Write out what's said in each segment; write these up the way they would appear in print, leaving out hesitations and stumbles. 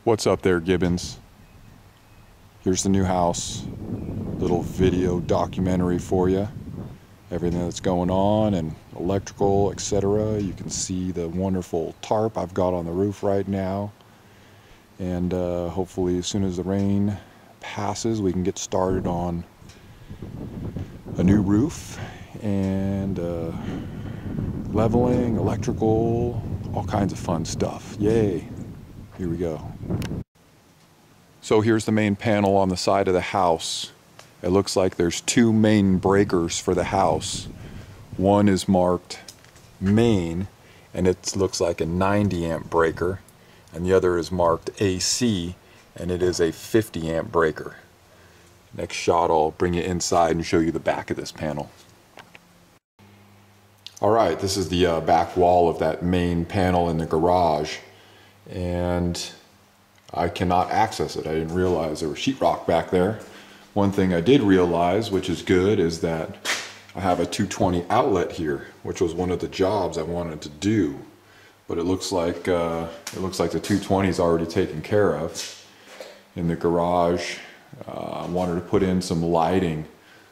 What's up there, Gibbons? Here's the new house. Little video documentary for you. Everything that's going on and electrical, etc. You can see the wonderful tarp I've got on the roof right now. And hopefully as soon as the rain passes, we can get started on a new roof and leveling, electrical, all kinds of fun stuff. Yay! Here we go. So here's the main panel on the side of the house. It looks like there's two main breakers for the house. One is marked main, and it looks like a 90 amp breaker, and the other is marked AC, and it is a 50 amp breaker. Next shot, I'll bring you inside and show you the back of this panel. Alright, this is the back wall of that main panel in the garage, and I cannot access it. I didn't realize there was sheetrock back there. One thing I did realize, which is good, is that I have a 220 outlet here, which was one of the jobs I wanted to do. But it looks like the 220 is already taken care of. In the garage, I wanted to put in some lighting,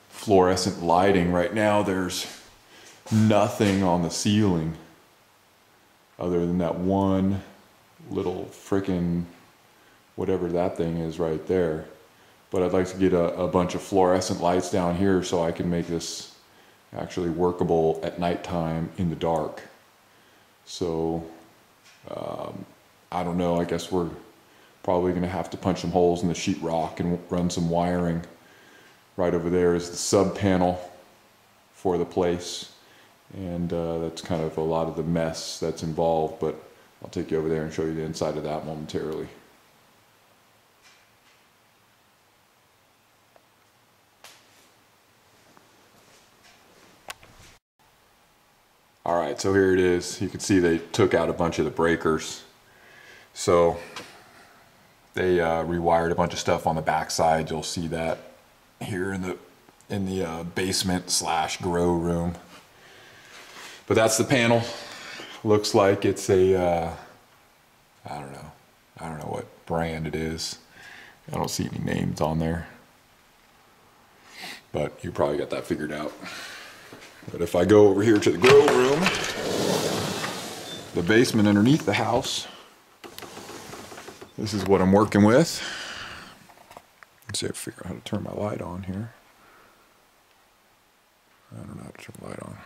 fluorescent lighting. Right now there's nothing on the ceiling other than that one little frickin' whatever that thing is right there. But I'd like to get a bunch of fluorescent lights down here so I can make this actually workable at nighttime in the dark. So I don't know, I guess we're probably going to have to punch some holes in the sheetrock and run some wiring. Right over there is the sub panel for the place, and that's kind of a lot of the mess that's involved, but I'll take you over there and show you the inside of that momentarily. Alright, so here it is. You can see they took out a bunch of the breakers. So they rewired a bunch of stuff on the back side. You'll see that here in the basement slash grow room. But that's the panel. Looks like it's a I don't know what brand it is. I don't see any names on there, but you probably got that figured out. But if I go over here to the grow room, the basement underneath the house, this is what I'm working with. Let's see if I figure out how to turn my light on here. I don't know how to turn the light on.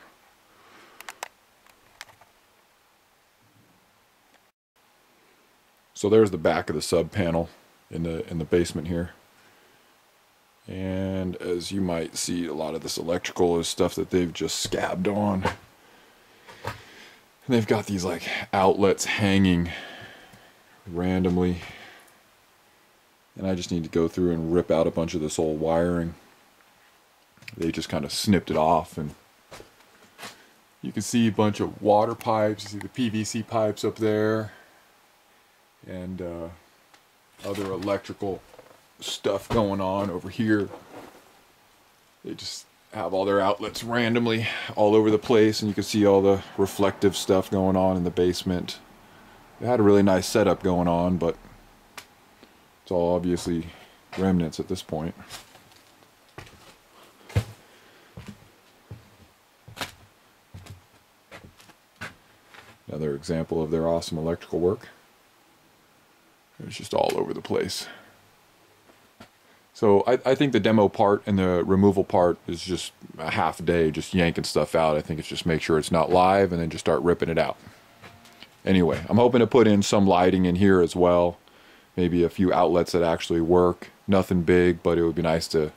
So there's the back of the sub panel in the basement here. And as you might see, a lot of this electrical is stuff that they've just scabbed on. And they've got these like outlets hanging randomly. And I just need to go through and rip out a bunch of this old wiring. They just kind of snipped it off, and you can see a bunch of water pipes. You see the PVC pipes up there, and other electrical stuff going on over here. They just have all their outlets randomly all over the place, and you can see all the reflective stuff going on in the basement. They had a really nice setup going on, but it's all obviously remnants at this point. Another example of their awesome electrical work. It's just all over the place. So I think the demo part and the removal part is just a half day, just yanking stuff out. I think it's just make sure it's not live and then just start ripping it out. Anyway, I'm hoping to put in some lighting in here as well. Maybe a few outlets that actually work. Nothing big, but it would be nice to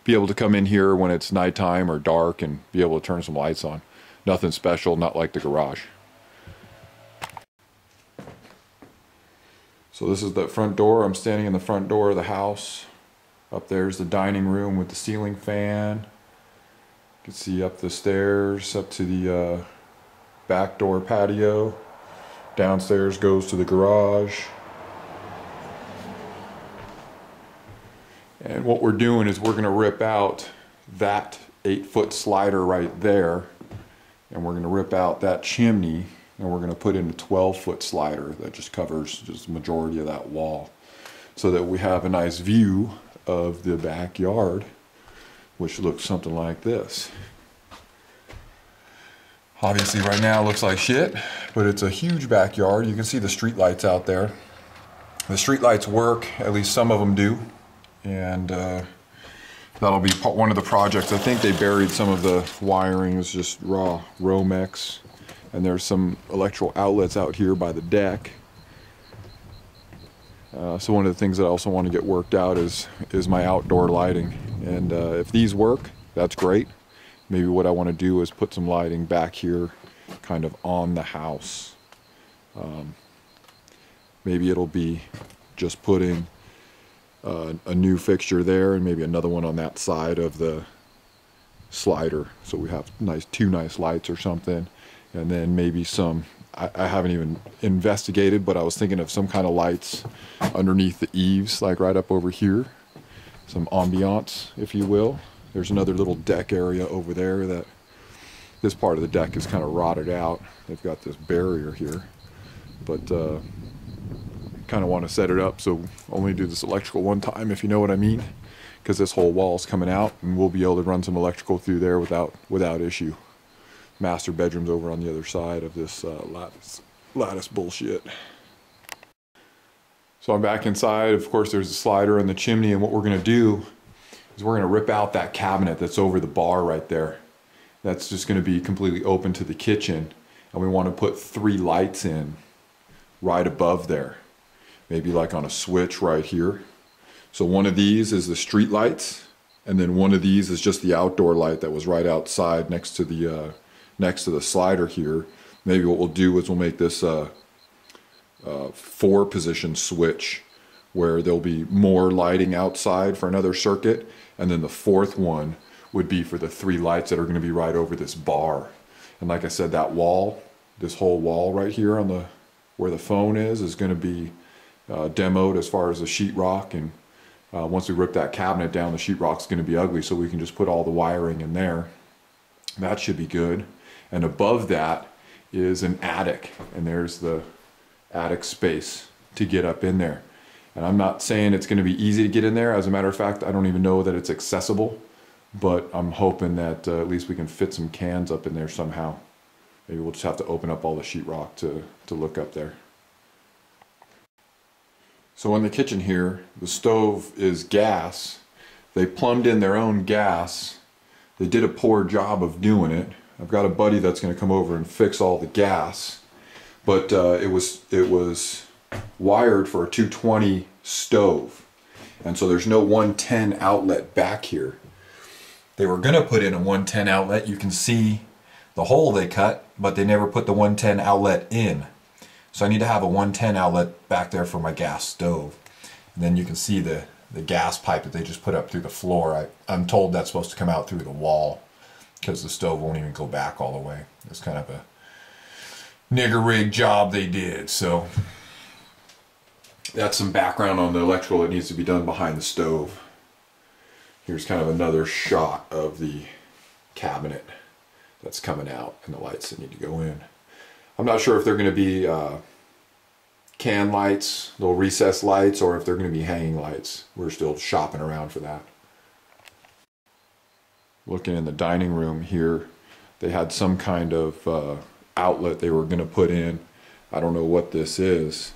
be able to come in here when it's nighttime or dark and be able to turn some lights on. Nothing special, not like the garage. So this is the front door. I'm standing in the front door of the house. Up there's the dining room with the ceiling fan. You can see up the stairs, up to the back door patio. Downstairs goes to the garage. And what we're doing is we're going to rip out that 8-foot slider right there. And we're going to rip out that chimney and we're going to put in a 12-foot slider that just covers just the majority of that wall, so that we have a nice view of the backyard, which looks something like this. Obviously right now it looks like shit, but it's a huge backyard. You can see the street lights out there. The street lights work, at least some of them do, and that'll be one of the projects. I think they buried some of the wiring. It's just raw Romex, and there's some electrical outlets out here by the deck. So one of the things that I also want to get worked out is my outdoor lighting, and if these work, that's great. Maybe what I want to do is put some lighting back here, kind of on the house. Maybe it'll be just putting a new fixture there and maybe another one on that side of the slider, so we have two nice lights or something, and then maybe some, I haven't even investigated, but I was thinking of some kind of lights underneath the eaves, like right up over here, some ambiance, if you will. There's another little deck area over there that this part of the deck is kind of rotted out. They've got this barrier here, but kind of want to set it up so only do this electrical one time, if you know what I mean, because this whole wall's coming out and we'll be able to run some electrical through there without issue. Master bedroom's over on the other side of this lattice bullshit. So I'm back inside. Of course there's a slider in the chimney, and what we're going to do is we're going to rip out that cabinet that's over the bar right there. That's just going to be completely open to the kitchen, and we want to put 3 lights in right above there. Maybe like on a switch right here. So one of these is the street lights, and then one of these is just the outdoor light that was right outside next to the slider here. Maybe what we'll do is we'll make this 4-position switch, where there'll be more lighting outside for another circuit, and then the 4th one would be for the 3 lights that are going to be right over this bar. And like I said, that wall, this whole wall right here on where the phone is going to be demoed as far as the sheetrock, and once we rip that cabinet down, the sheetrock's going to be ugly, so we can just put all the wiring in there. That should be good. And above that is an attic, and there's the attic space to get up in there. And I'm not saying it's going to be easy to get in there. As a matter of fact, I don't even know that it's accessible, but I'm hoping that at least we can fit some cans up in there somehow. Maybe we'll just have to open up all the sheetrock to look up there. So in the kitchen here, the stove is gas. They plumbed in their own gas. They did a poor job of doing it. I've got a buddy that's going to come over and fix all the gas, but it was wired for a 220 stove, and so there's no 110 outlet back here. They were going to put in a 110 outlet. You can see the hole they cut, but they never put the 110 outlet in. So I need to have a 110 outlet back there for my gas stove. And then you can see the gas pipe that they just put up through the floor. I'm told that's supposed to come out through the wall, because the stove won't even go back all the way. It's kind of a nigger rig job they did. So that's some background on the electrical that needs to be done behind the stove. Here's kind of another shot of the cabinet that's coming out and the lights that need to go in. I'm not sure if they're going to be can lights, little recessed lights, or if they're going to be hanging lights. We're still shopping around for that. Looking in the dining room here, they had some kind of outlet they were going to put in. I don't know what this is,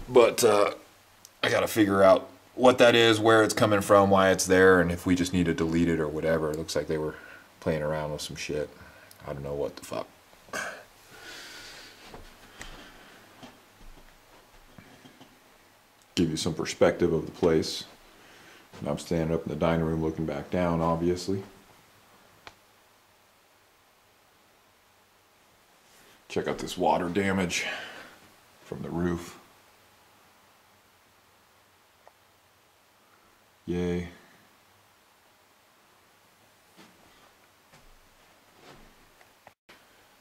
but I got to figure out what that is, where it's coming from, why it's there, and if we just need to delete it or whatever. It looks like they were playing around with some shit. I don't know what the fuck. Give you some perspective of the place. And I'm standing up in the dining room looking back down, obviously. Check out this water damage from the roof. Yay.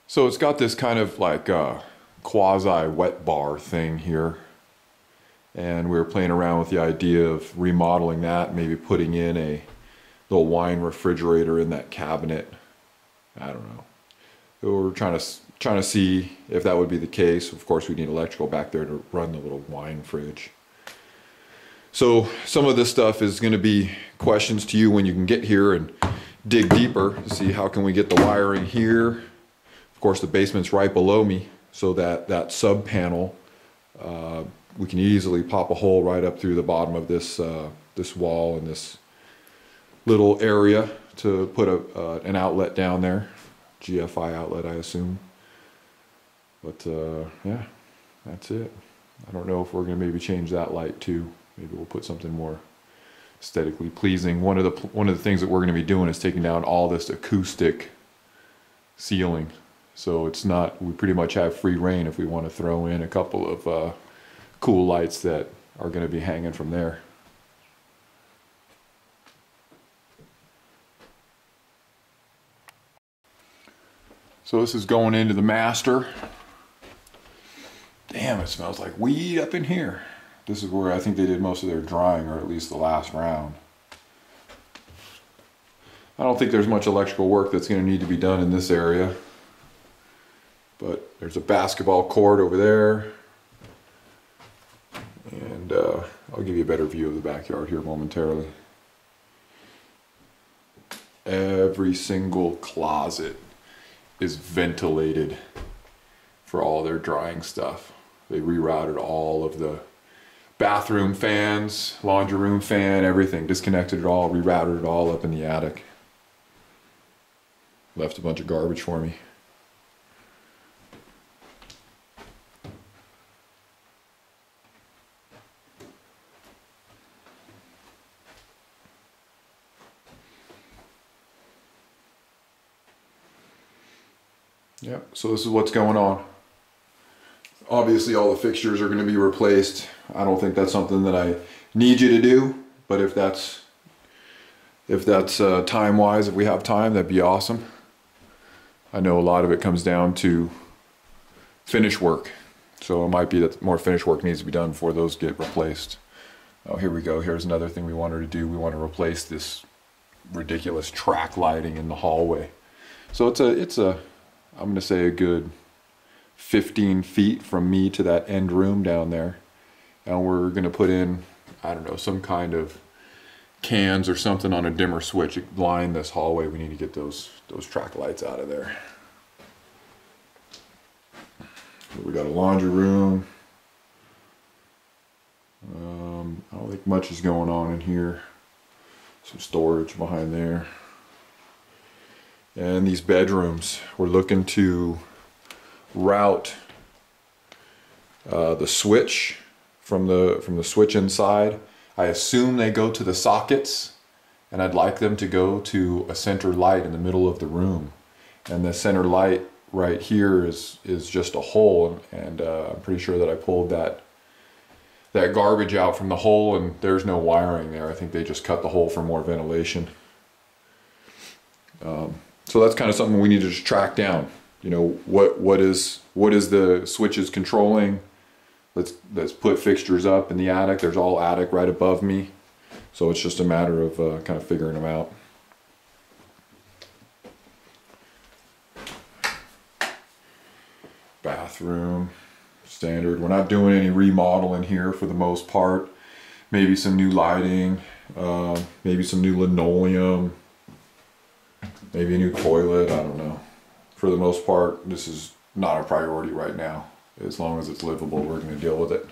So it's got this kind of like quasi wet bar thing here. And we were playing around with the idea of remodeling that, maybe putting in a little wine refrigerator in that cabinet. I don't know. We were trying trying to see if that would be the case. Of course, we need electrical back there to run the little wine fridge. So some of this stuff is going to be questions to you when you can get here and dig deeper to see how can we get the wiring here. Of course, the basement's right below me, so that sub panel, we can easily pop a hole right up through the bottom of this this wall and this little area to put an outlet down there, GFI outlet, I assume. But yeah, that's it. I don't know if we're going to maybe change that light too. Maybe we'll put something more aesthetically pleasing. One of the things that we're going to be doing is taking down all this acoustic ceiling. So it's not, we pretty much have free reign if we want to throw in a couple of cool lights that are going to be hanging from there. So this is going into the master. Damn, it smells like weed up in here. This is where I think they did most of their drying, or at least the last round. I don't think there's much electrical work that's going to need to be done in this area. But there's a basketball court over there. And I'll give you a better view of the backyard here momentarily. Every single closet is ventilated for all their drying stuff. They rerouted all of the bathroom fans, laundry room fan, everything, disconnected it all, rerouted it all up in the attic. Left a bunch of garbage for me. Yeah, so this is what's going on. Obviously all the fixtures are going to be replaced. I don't think that's something that I need you to do, but if that's time-wise, if we have time, that'd be awesome. I know a lot of it comes down to finish work, so it might be that more finish work needs to be done before those get replaced. Oh, here we go. Here's another thing we wanted to do. We want to replace this ridiculous track lighting in the hallway. So it's a I'm going to say a good 15 feet from me to that end room down there. And we're going to put in, I don't know, some kind of cans or something on a dimmer switch to line this hallway. We need to get those track lights out of there. We got a laundry room. I don't think much is going on in here. Some storage behind there. And these bedrooms, we're looking to route the switch from the switch inside. I assume they go to the sockets, and I'd like them to go to a center light in the middle of the room. And the center light right here is just a hole, and I'm pretty sure that I pulled that garbage out from the hole, and there's no wiring there. I think they just cut the hole for more ventilation. So that's kind of something we need to just track down. You know, what is the switches controlling? Let's put fixtures up in the attic. There's all attic right above me, so it's just a matter of kind of figuring them out. Bathroom, standard. We're not doing any remodeling here for the most part. Maybe some new lighting, maybe some new linoleum. Maybe a new toilet, I don't know. For the most part, this is not a priority right now. As long as it's livable, we're going to deal with it.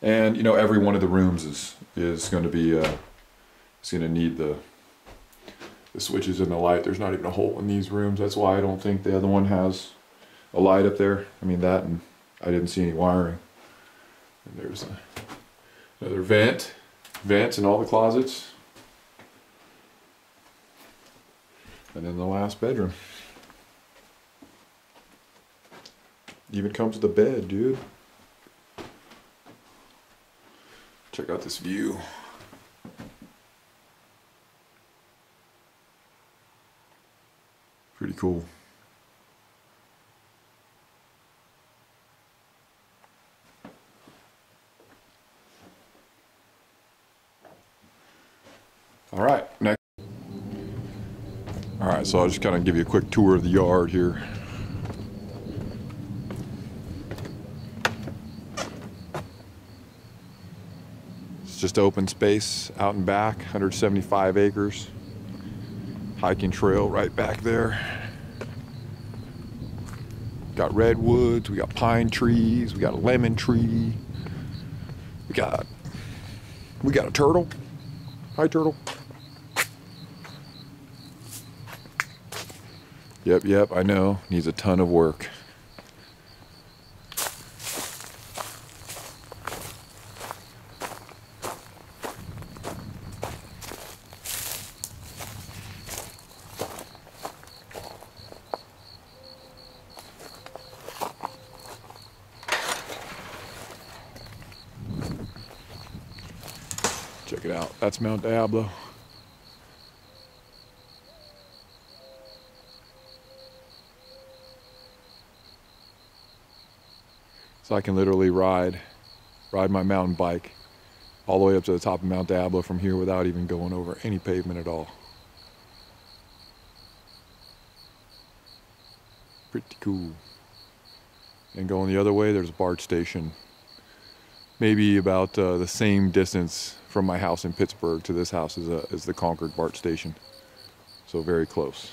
And you know, every one of the rooms is going to be it's going to need the switches and the light. There's not even a hole in these rooms. That's why I don't think the other one has a light up there. I mean that, and I didn't see any wiring. And there's another vents in all the closets. And then the last bedroom. Even comes with a bed, dude. Check out this view. Pretty cool. All right, next. So I'll just kind of give you a quick tour of the yard here. It's just open space out and back, 175 acres. Hiking trail right back there. Got redwoods, we got pine trees, we got a lemon tree. We got a turtle. Hi, turtle. Yep, I know. Needs a ton of work. Check it out. That's Mount Diablo. So I can literally ride my mountain bike all the way up to the top of Mount Diablo from here without even going over any pavement at all. Pretty cool. And going the other way, there's a BART station. Maybe about the same distance from my house in Pittsburgh to this house is the Concord BART station. So very close.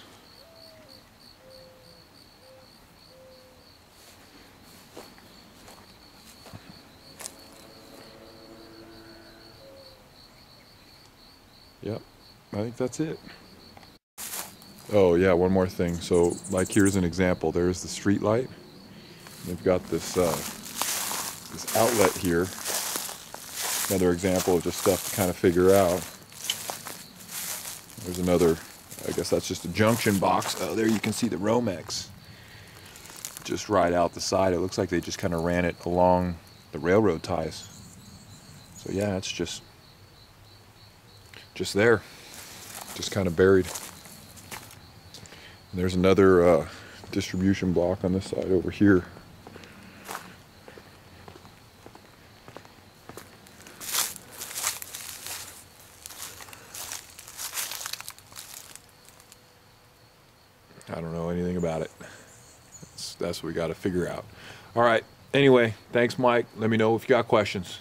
Yep, I think that's it. Oh yeah, one more thing. So like here's an example. There's the street light. They've got this this outlet here. Another example of just stuff to kind of figure out. There's another, I guess that's just a junction box. Oh, there you can see the Romex just right out the side. It looks like they just kind of ran it along the railroad ties. So yeah, it's just there, just kind of buried. And there's another distribution block on this side over here. I don't know anything about it. That's what we got to figure out. All right. Anyway, thanks, Mike. Let me know if you got questions.